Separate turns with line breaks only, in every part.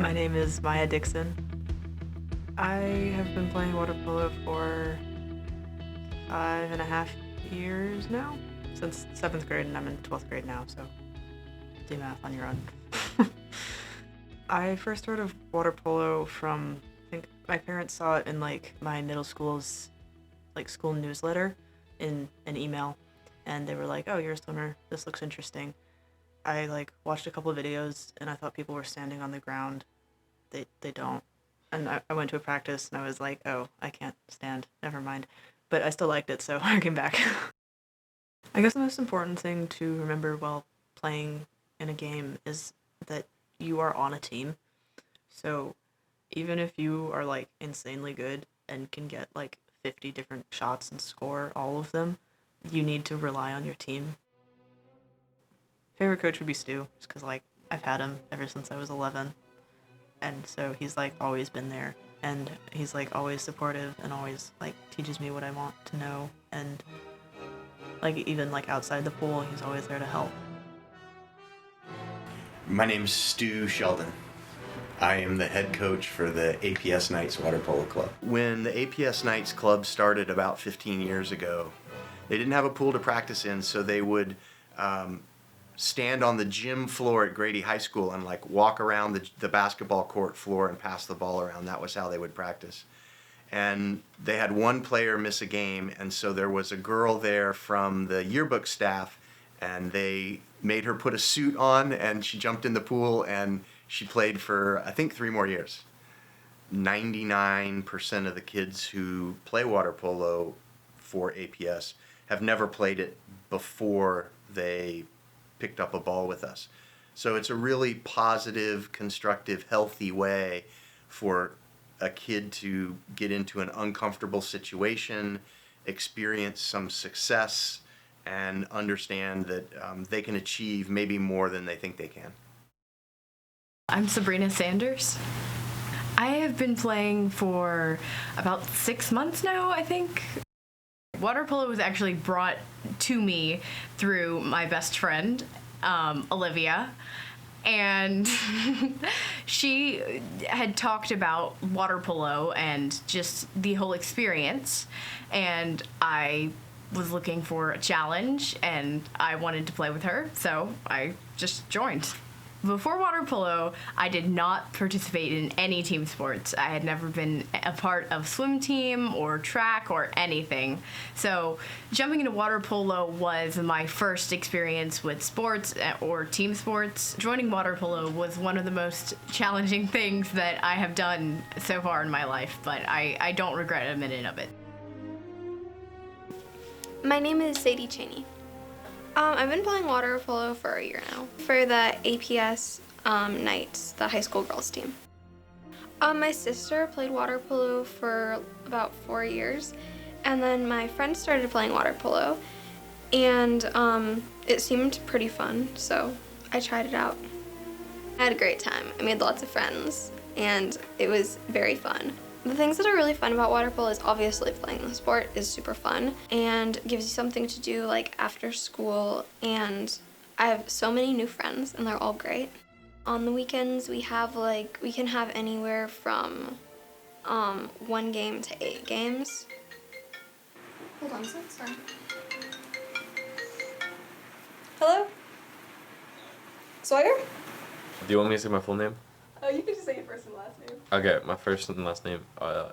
My name is Maya Dixon. I have been playing water polo for 5.5 years now, since 7th grade, and I'm in 12th grade now, so do math on your own. I first heard of water polo from, I think my parents saw it in like my middle school's like school newsletter in an email, and they were like, "Oh, you're a swimmer. This looks interesting." I like watched a couple of videos, and I thought people were standing on the ground. They don't. And I went to a practice, and I was like, "Oh, I can't stand. Never mind." But I still liked it, so I came back. I guess the most important thing to remember while playing in a game is that you are on a team. So even if you are like insanely good and can get like 50 different shots and score all of them, you need to rely on your team. Favorite coach would be Stu, just because like I've had him ever since I was 11, and so he's like always been there, and he's like always supportive and always like teaches me what I want to know, and like even like outside the pool, he's always there to help.
My name's Stu Sheldon. I am the head coach for the APS Knights Water Polo Club. When the APS Knights Club started about 15 years ago, they didn't have a pool to practice in, so they would stand on the gym floor at Grady High School and like walk around the basketball court floor and pass the ball around. That was how they would practice. And they had one player miss a game, and so there was a girl there from the yearbook staff, and they made her put a suit on, and she jumped in the pool, and she played for, I think, 3 more years. 99% of the kids who play water polo for APS have never played it before they picked up a ball with us. So it's a really positive, constructive, healthy way for a kid to get into an uncomfortable situation, experience some success, and understand that they can achieve maybe more than they think they can.
I'm Sabrina Sanders. I have been playing for about 6 months now, I think. Water polo was actually brought to me through my best friend, Olivia, and she had talked about water polo and just the whole experience, and I was looking for a challenge, and I wanted to play with her, so I just joined. Before water polo, I did not participate in any team sports. I had never been a part of swim team or track or anything. So jumping into water polo was my first experience with sports or team sports. Joining water polo was one of the most challenging things that I have done so far in my life, but I don't regret a minute of it.
My name is Sadie Cheney. I've been playing water polo for a year now for the APS Knights, the high school girls team. My sister played water polo for about 4 years, and then my friend started playing water polo, and it seemed pretty fun, so I tried it out. I had a great time. I made lots of friends, and it was very fun. The things that are really fun about water polo is obviously playing the sport is super fun and gives you something to do like after school, and I have so many new friends and they're all great. On the weekends we can have anywhere from 1 game to 8 games. Hold on a sec, sorry. Hello? Sawyer?
Do you want me to say my full name?
You can just say your first and last name.
Okay, my first and last name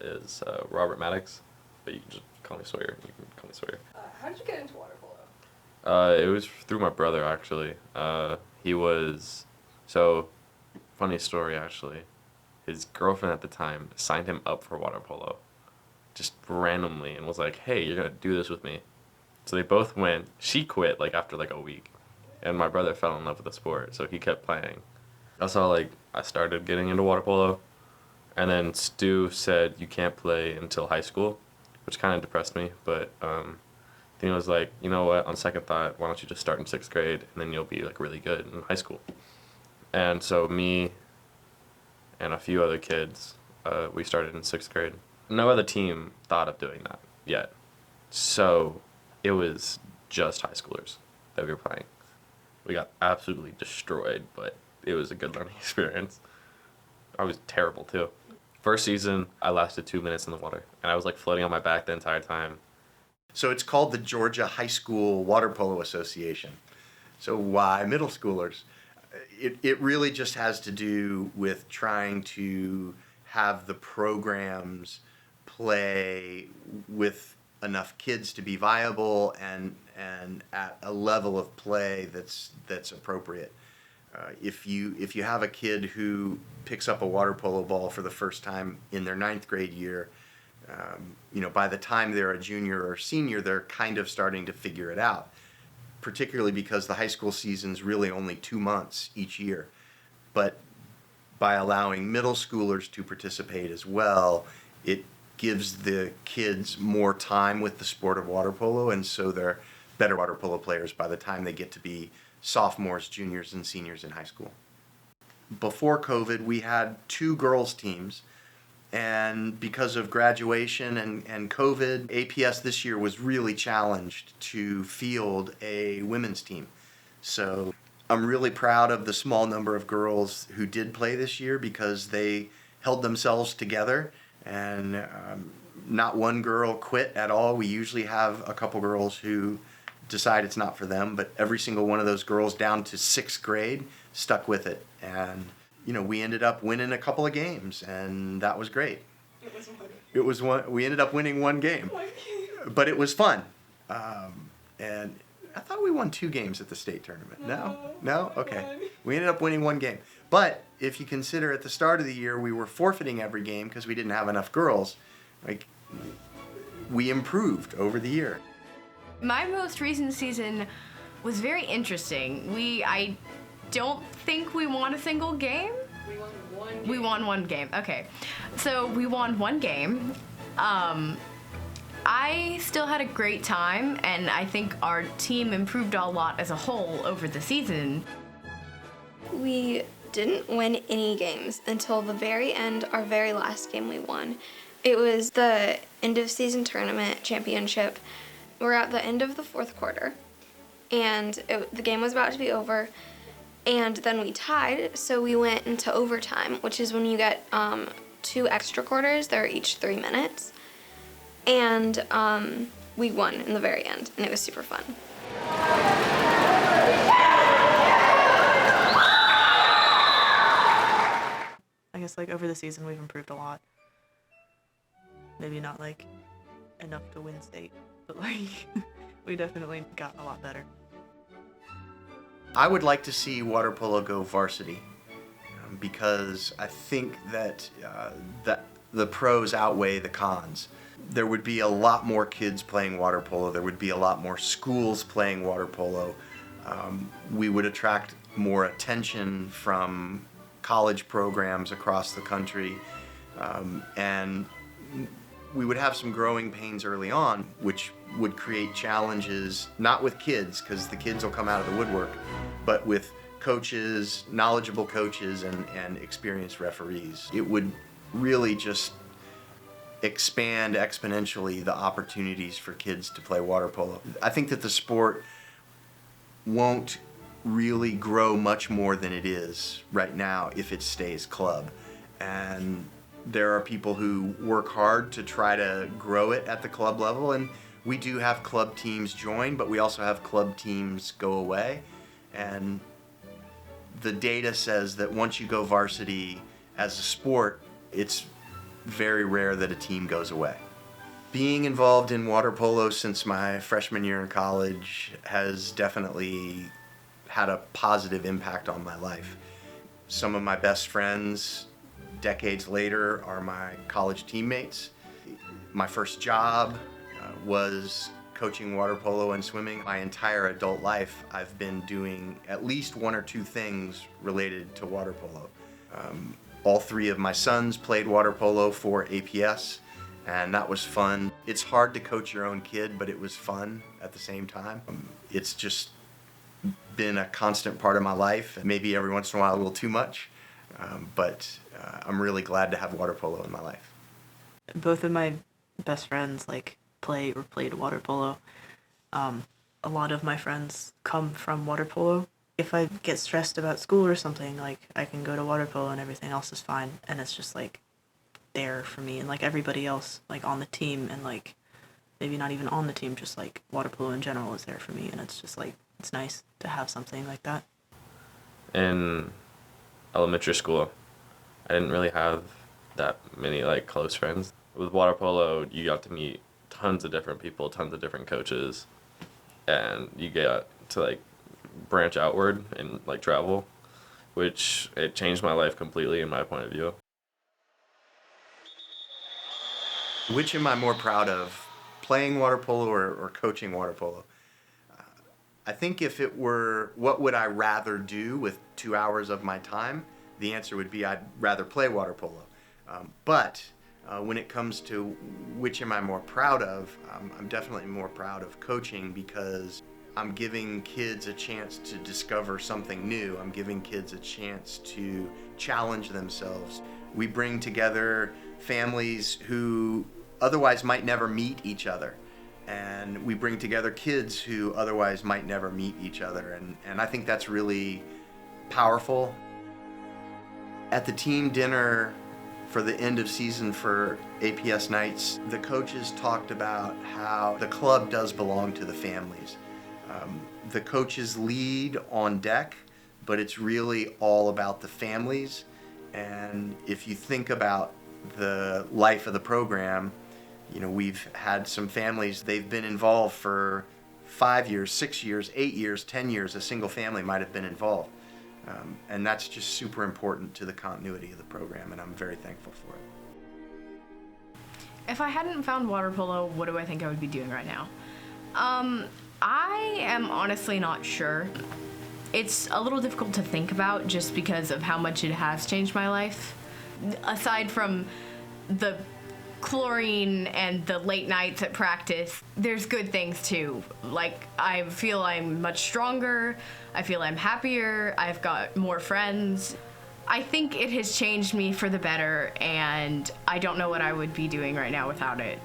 is Robert Maddox, but you can just call me Sawyer. You can call me Sawyer.
How did you get into water polo?
It was through my brother, actually. Funny story, actually. His girlfriend at the time signed him up for water polo, just randomly, and was like, "Hey, you're gonna do this with me." So they both went. She quit like after like a week, and my brother fell in love with the sport, so he kept playing. That's how I started getting into water polo, and then Stu said you can't play until high school, which kind of depressed me. But then he was like, you know what? On second thought, why don't you just start in 6th grade, and then you'll be like really good in high school. And so me and a few other kids, we started in 6th grade. No other team thought of doing that yet, so it was just high schoolers that we were playing. We got absolutely destroyed, but it was a good learning experience. I was terrible too. First season, I lasted 2 minutes in the water, and I was like floating on my back the entire time.
So it's called the Georgia High School Water Polo Association. So why middle schoolers? It really just has to do with trying to have the programs play with enough kids to be viable and at a level of play that's appropriate. If you have a kid who picks up a water polo ball for the first time in their ninth grade year, by the time they're a junior or senior, they're kind of starting to figure it out, particularly because the high school season's really only 2 months each year. But by allowing middle schoolers to participate as well, it gives the kids more time with the sport of water polo, and so they're better water polo players by the time they get to be sophomores, juniors, and seniors in high school. Before COVID, we had 2 girls teams, and because of graduation and COVID, APS this year was really challenged to field a women's team. So I'm really proud of the small number of girls who did play this year because they held themselves together, and not one girl quit at all. We usually have a couple girls who decide it's not for them, but every single one of those girls down to 6th grade stuck with it. And we ended up winning a couple of games, and that was great. It was one. We ended up winning one game, but it was fun. And I thought we won 2 games at the state tournament. No, okay. We ended up winning 1 game. But if you consider at the start of the year we were forfeiting every game because we didn't have enough girls, we improved over the year.
My most recent season was very interesting. I don't think we won a single game.
We won 1 game.
We won 1 game. Okay. So we won 1 game. I still had a great time, and I think our team improved a lot as a whole over the season.
We didn't win any games until the very end, our very last game we won. It was the end of season tournament championship. We're at the end of the 4th quarter, and the game was about to be over, and then we tied, so we went into overtime, which is when you get 2 extra quarters. They're each 3 minutes, and we won in the very end, and it was super fun.
I guess over the season we've improved a lot. Maybe not enough to win state, but we definitely got a lot better.
I would like to see water polo go varsity because I think that the pros outweigh the cons. There would be a lot more kids playing water polo. There would be a lot more schools playing water polo. We would attract more attention from college programs across the country, and we would have some growing pains early on, which would create challenges, not with kids, because the kids will come out of the woodwork, but with coaches, knowledgeable coaches, and experienced referees. It would really just expand exponentially the opportunities for kids to play water polo. I think that the sport won't really grow much more than it is right now if it stays club. And there are people who work hard to try to grow it at the club level, and we do have club teams join, but we also have club teams go away. And the data says that once you go varsity as a sport, it's very rare that a team goes away. Being involved in water polo since my freshman year in college has definitely had a positive impact on my life. Some of my best friends decades later are my college teammates. My first job was coaching water polo and swimming. My entire adult life I've been doing at least 1 or 2 things related to water polo. All 3 of my sons played water polo for APS, and that was fun. It's hard to coach your own kid, but it was fun at the same time. It's just been a constant part of my life, maybe every once in a while a little too much, but I'm really glad to have water polo in my life.
Both of my best friends play or played water polo. A lot of my friends come from water polo If I get stressed about school or something, like, I can go to water polo and everything else is fine. And it's just, like, there for me and, like, everybody else, like, on the team and, like, maybe not even on the team, just, like, water polo in general is there for me. And it's just, like, it's nice to have something like that.
In elementary school, I didn't really have that many, like, close friends. With water polo, you got to meet tons of different people, tons of different coaches, and you get to, like, branch outward and, like, travel, which it changed my life completely in my point of view.
Which am I more proud of, playing water polo or coaching water polo? I think if it were what would I rather do with 2 hours of my time, the answer would be I'd rather play water polo. But when it comes to which am I more proud of, I'm definitely more proud of coaching because I'm giving kids a chance to discover something new. I'm giving kids a chance to challenge themselves. We bring together families who otherwise might never meet each other. And we bring together kids who otherwise might never meet each other. And I think that's really powerful. At the team dinner for the end of season for APS Nights, the coaches talked about how the club does belong to the families. The coaches lead on deck, but it's really all about the families. And if you think about the life of the program, you know, we've had some families, they've been involved for 5 years, 6 years, 8 years, 10 years, a single family might have been involved. And that's just super important to the continuity of the program, and I'm very thankful for it.
If I hadn't found water polo, what do I think I would be doing right now? I am honestly not sure. It's a little difficult to think about just because of how much it has changed my life. Aside from the chlorine and the late nights at practice, there's good things too. Like, I feel I'm much stronger, I feel I'm happier, I've got more friends. I think it has changed me for the better, and I don't know what I would be doing right now without it.